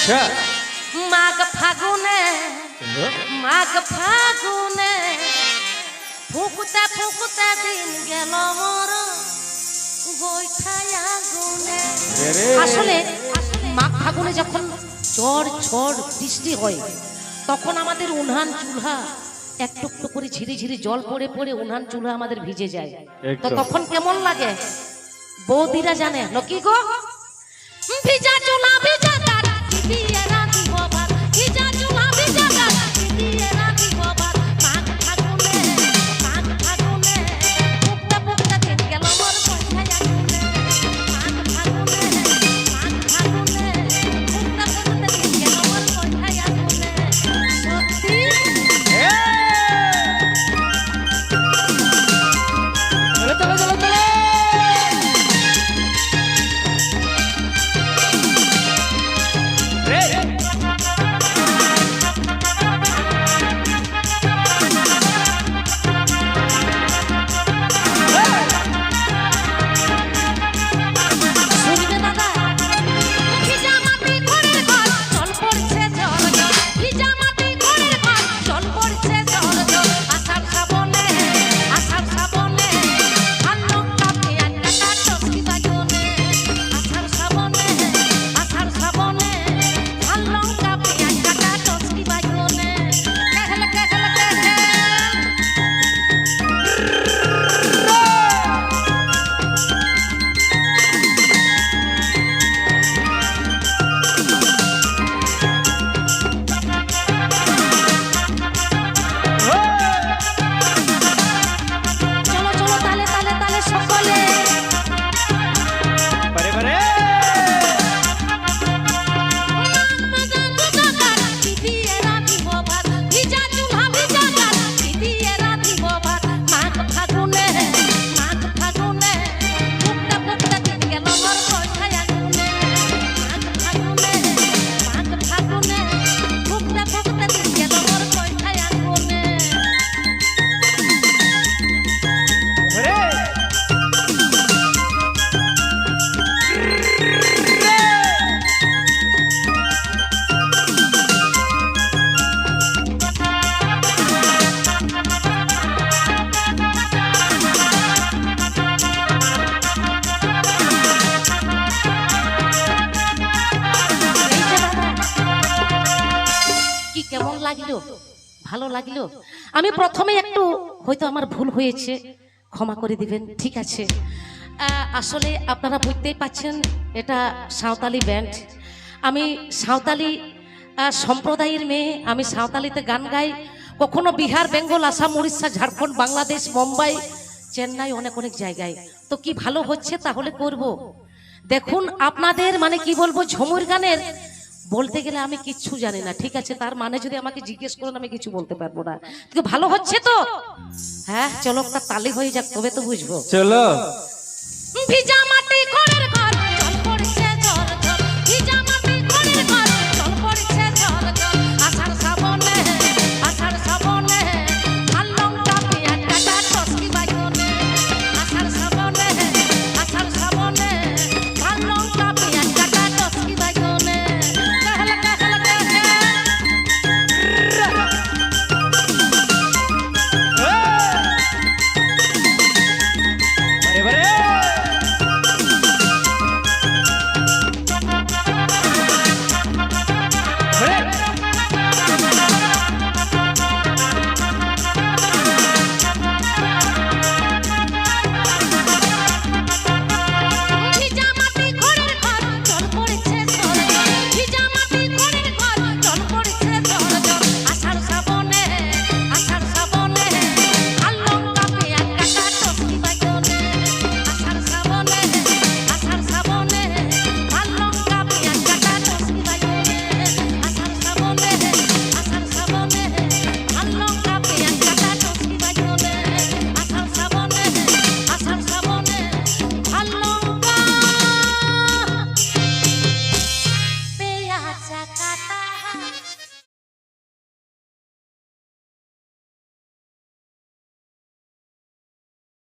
আচ্ছা মাঘ ফাগুনে ফুকুতে ফুকুতে দিন গেল মোর গোইঠায় আগুনে। আসলে মাঘ ফাগুনে যখন ঝড় ঝড় বৃষ্টি হয় তখন আমাদের উনহান চুলহা একটু একটু করে ঝিরি ঝিরি জল পড়ে পড়ে উনহান চুলহা আমাদের ভিজে যায়। তো তখন কেমন লাগে বৌদিরা জানে কি গো, ভিজা চুলা ভিজা কাঠ দিয়ে রাখি বাবার, ভিজা চুলা ভিজা কাঠ দিয়ে রাখি বাবার। মাঘ ফাগুনে ফুকতে ফুকতে দিন গেল মোর গোইঠায় আগুনে। মাঘ ফাগুনে ফুকতে ফুকতে দিন গেল মোর গোইঠায় আগুনে। সত্যি ভালো লাগলো। আমি প্রথমে একটু হয়তো আমার ভুল হয়েছে, ক্ষমা করে দিবেন, ঠিক আছে। আসলে আপনারা বুঝতেই পাচ্ছেন এটা সাঁওতালি ব্যান্ড। আমি সাঁওতালি সম্প্রদায়ের মেয়ে, আমি সাঁওতালিতে গান গাই। কখনো বিহার, বেঙ্গল, আসাম, উড়িষ্যা, ঝাড়খণ্ড, বাংলাদেশ, মুম্বাই, চেন্নাই, অনেক অনেক জায়গায়। তো কি ভালো হচ্ছে তাহলে করব। দেখুন আপনাদের মানে কি বলবো, ঝুমুর গানের বলতে গেলে আমি কিচ্ছু জানি না, ঠিক আছে। তার মানে যদি আমাকে জিজ্ঞেস করেন আমি কিছু বলতে পারবো না। কিন্তু ভালো হচ্ছে তো, হ্যাঁ চলো একটা তালি হয়ে যাক তবে তো বুঝবো। চলো ভিজা